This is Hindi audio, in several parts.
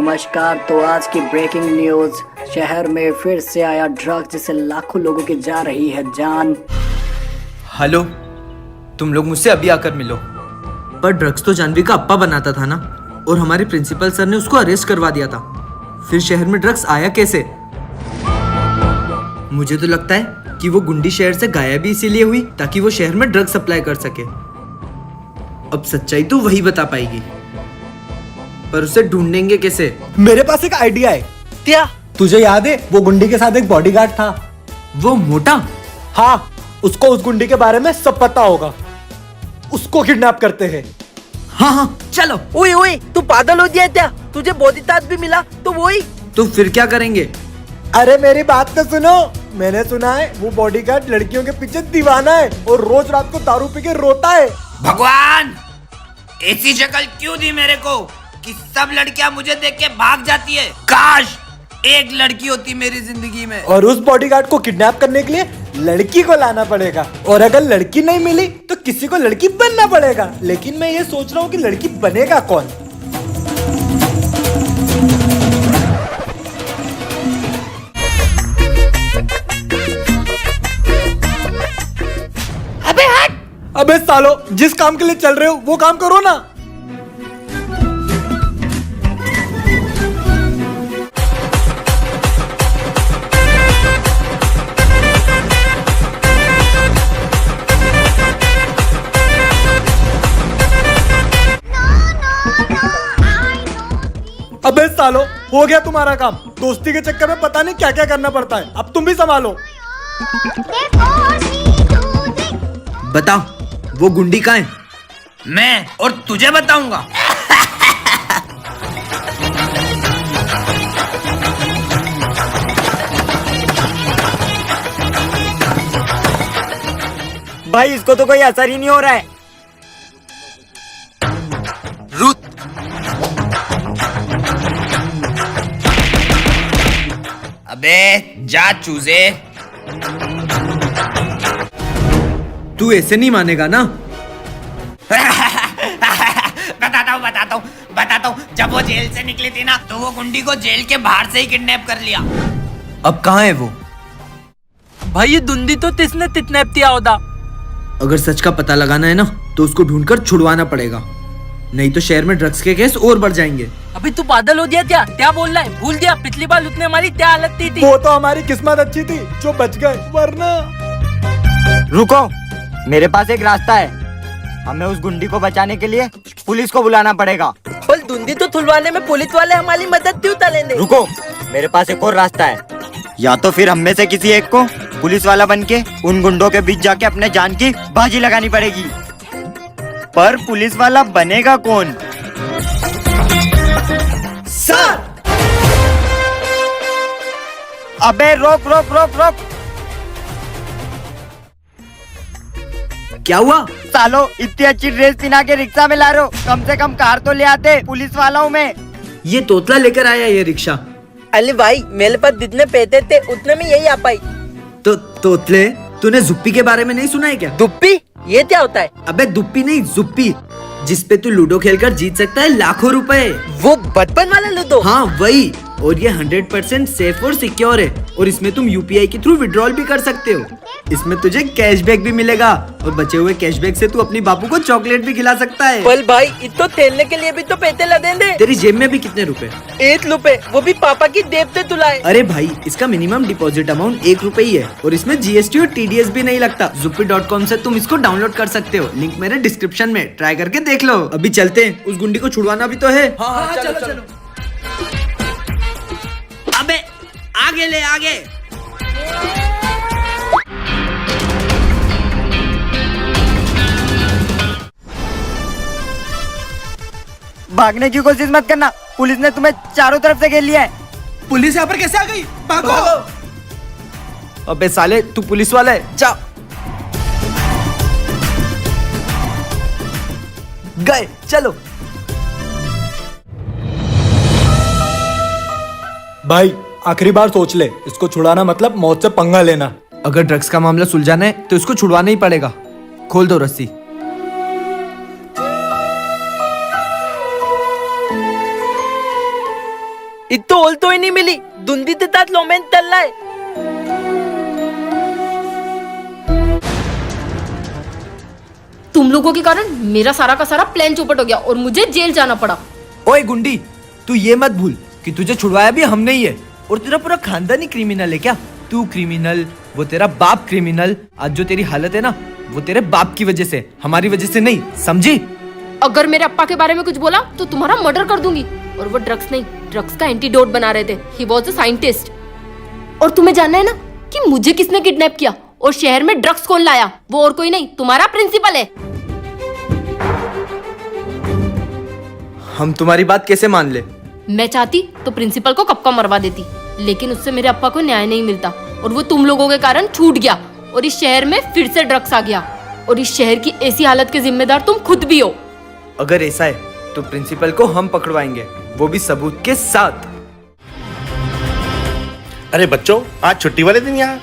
नमस्कार। तो आज की ब्रेकिंग न्यूज, शहर में फिर से आया ड्रग्स जिससे लाखों लोगों की जा रही है जान। हेलो, तुम लोग मुझसे अभी आकर मिलो। पर ड्रग्स तो जानवी का अप्पा बनाता था ना, और हमारे प्रिंसिपल सर ने उसको अरेस्ट करवा दिया था। फिर शहर में ड्रग्स आया कैसे? मुझे तो लगता है कि वो गुंडी शहर से गायब भी इसीलिए हुई ताकि वो शहर में ड्रग्स सप्लाई कर सके। अब सच्चाई तो वही बता पाएगी, पर उसे ढूंढेंगे कैसे? मेरे पास एक आइडिया है। क्या? तुझे याद है वो गुंडी के साथ एक बॉडीगार्ड था? वो मोटा? हाँ, उसको उस गुंडी के बारे में सब पता होगा। उसको किडनैप करते हैं। हाँ, चलो। ओए ओए, तू पागल हो गया क्या? तुझे बॉडीगार्ड भी मिला तो वही। तो फिर क्या करेंगे? अरे मेरी बात तो सुनो। मैंने सुना है वो बॉडीगार्ड लड़कियों के पीछे दीवाना है और रोज रात को दारू पी के रोता है। भगवान, ऐसी शक्ल क्यों दी मेरे को कि सब लड़कियां मुझे देख के भाग जाती है। काश एक लड़की होती मेरी जिंदगी में। और उस बॉडीगार्ड को किडनैप करने के लिए लड़की को लाना पड़ेगा, और अगर लड़की नहीं मिली तो किसी को लड़की बनना पड़ेगा। लेकिन मैं ये सोच रहा हूँ कि लड़की बनेगा कौन? अबे हट! अबे सालो, जिस काम के लिए चल रहे हो वो काम करो ना। अबे सालो, हो गया तुम्हारा काम। दोस्ती के चक्कर में पता नहीं क्या क्या करना पड़ता है। अब तुम भी संभालो। बताओ, वो गुंडी कहाँ है? मैं और तुझे बताऊंगा। भाई, इसको तो कोई असर ही नहीं हो रहा है। रुत, अबे जा चूजे। तू ऐसे नहीं मानेगा ना? बताता हूँ। जब वो जेल से निकली थी ना, तो वो गुंडी को जेल के बाहर से ही किडनैप कर लिया। अब कहाँ है वो? भाई, ये दुंदी तो तिसने किडनैप किया होता। अगर सच का पता लगाना है ना, तो उसको ढूंढकर छुड़वाना पड़ेगा, नहीं तो शहर में ड्रग्स के केस और बढ़ जाएंगे। अभी तू पागल हो गया क्या? क्या बोल रहा है? भूल गया पिछली बार उसने हमारी क्या हालत की थी। वो तो हमारी किस्मत अच्छी थी जो बच गए, वरना। रुको, मेरे पास एक रास्ता है। हमें उस गुंडी को बचाने के लिए पुलिस को बुलाना पड़ेगा। और दुंदी तो खुलवाने में पुलिस वाले हमारी मदद क्यों करेंगे? रुको, मेरे पास एक और रास्ता है। या तो फिर हम में से किसी एक को पुलिस वाला बनके उन गुंडों के बीच जाके अपने जान की बाजी लगानी पड़ेगी। पर पुलिस वाला बनेगा कौन? सर! अबे रोक रोक रोक रोक! क्या हुआ? सालो, इतनी अच्छी ड्रेस पहना के रिक्शा में ला रहे हो, कम से कम कार तो ले आते पुलिस वालों में। ये तोतला लेकर आया ये रिक्शा। अरे भाई, मेरे पास जितने पैसे थे उतने में यही आ पाई। तो तोतले, तूने जुप्पी के बारे में नहीं सुना है क्या? दुप्पी? ये क्या होता है? अबे दुप्पी नहीं, जुप्पी, जिसपे तू लूडो खेलकर जीत सकता है लाखों रुपए। वो बचपन वाला लूडो? हाँ वही। और ये 100% सेफ और सिक्योर है, और इसमें तुम यूपीआई के थ्रू विड्रॉल भी कर सकते हो। इसमें तुझे कैशबैक भी मिलेगा, और बचे हुए कैशबैक से तू अपनी बापू को चॉकलेट भी खिला सकता है। पल भाई, इसको खेलने के लिए भी तो पैसे लगेंगे। तेरी जेब में भी कितने रुपए? 1 रुपए, वो भी पापा की जेब से तुलाए। अरे भाई, इसका मिनिमम डिपॉजिट अमाउंट 1 रुपए ही है, और इसमें जीएसटी और टीडीएस भी नहीं लगता। zuppy.com से तुम इसको डाउनलोड कर सकते हो, लिंक मेरे डिस्क्रिप्शन में, ट्राई करके देख लो। अभी चलते हैं, उस गुंडी को छुड़वाना भी तो है। हाँ, चलो। अबे आगे ले, आगे। भागने की कोशिश मत करना, पुलिस ने तुम्हें चारों तरफ से घेर लिया है। पुलिस यहाँ पर कैसे आ गई? भागो! अबे साले, तू पुलिस वाला है? जा। गए, चलो। भाई, आखिरी बार सोच ले, इसको छुड़ाना मतलब मौत से पंगा लेना। अगर ड्रग्स का मामला सुलझाना है तो इसको छुड़वाना ही पड़ेगा। खोल दो रस्सी। इतो ओल तो ही नहीं मिली धुंदी तितात लोमेन तल्लाय तुम लोगों के कारण मेरा सारा का सारा प्लान चौपट हो गया और मुझे जेल जाना पड़ा। ओए गुंडी, तू ये मत भूल कि तुझे छुड़वाया भी हमने ही है और तेरा पूरा खानदान ही क्रिमिनल है क्या? तू क्रिमिनल, वो तेरा बाप क्रिमिनल। आज जो तेरी हालत है ना, वो तेरे बाप की वजह से, हमारी वजह से नहीं, समझी? अगर मेरे अप्पा के बारे में कुछ बोला तो तुम्हारा मर्डर कर दूंगी। और वो ड्रग्स नहीं, ड्रग्स का एंटीडोट बना रहे थे। He was a scientist. और तुम्हें जानना है ना कि मुझे किसने किडनैप किया और शहर में ड्रग्स कौन लाया? वो और कोई नहीं, तुम्हारा प्रिंसिपल है। हम तुम्हारी बात कैसे मान ले? मैं चाहती तो प्रिंसिपल को कब का मरवा देती, लेकिन उससे मेरे अप्पा को न्याय नहीं मिलता और वो तुम लोगों के कारण छूट गया और इस शहर में फिर से ड्रग्स आ गया। और इस शहर की ऐसी हालत के जिम्मेदार तुम खुद भी हो। अगर ऐसा है तो प्रिंसिपल को हम पकड़वाएंगे, वो भी सबूत के साथ। अरे बच्चों, आज छुट्टी वाले दिन यहाँ?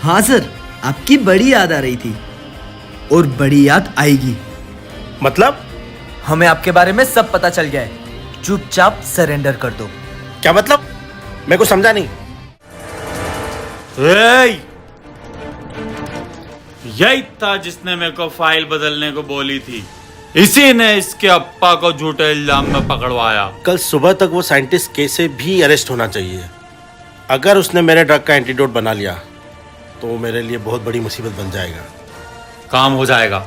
हाँ सर, आपकी बड़ी याद आ रही थी और बड़ी याद आएगी। मतलब? हमें आपके बारे में सब पता चल गया है। चुपचाप सरेंडर कर दो। क्या मतलब? मैं कुछ समझा नहीं। यही था जिसने मेरे को फाइल बदलने को बोली थी। इसी ने इसके अप्पा को झूठे इल्जाम में पकड़वाया। कल सुबह तक वो साइंटिस्ट कैसे भी अरेस्ट होना चाहिए। अगर उसने मेरे ड्रग का एंटीडोट बना लिया तो वो मेरे लिए बहुत बड़ी मुसीबत बन जाएगा। काम हो जाएगा।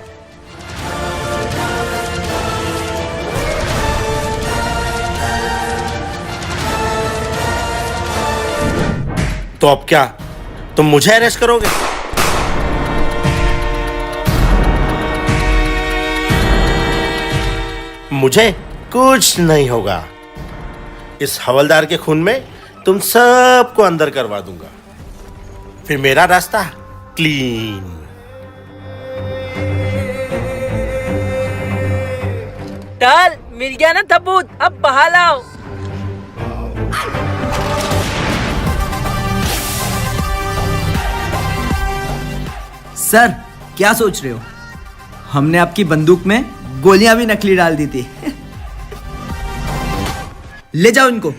तो अब क्या, तुम मुझे अरेस्ट करोगे? मुझे कुछ नहीं होगा। इस हवलदार के खून में तुम सबको अंदर करवा दूंगा, फिर मेरा रास्ता क्लीन। टल मिल गया ना सबूत, अब बहाल आओ। सर, क्या सोच रहे हो? हमने आपकी बंदूक में गोलियां भी नकली डाल दी थी। ले जाओ इनको।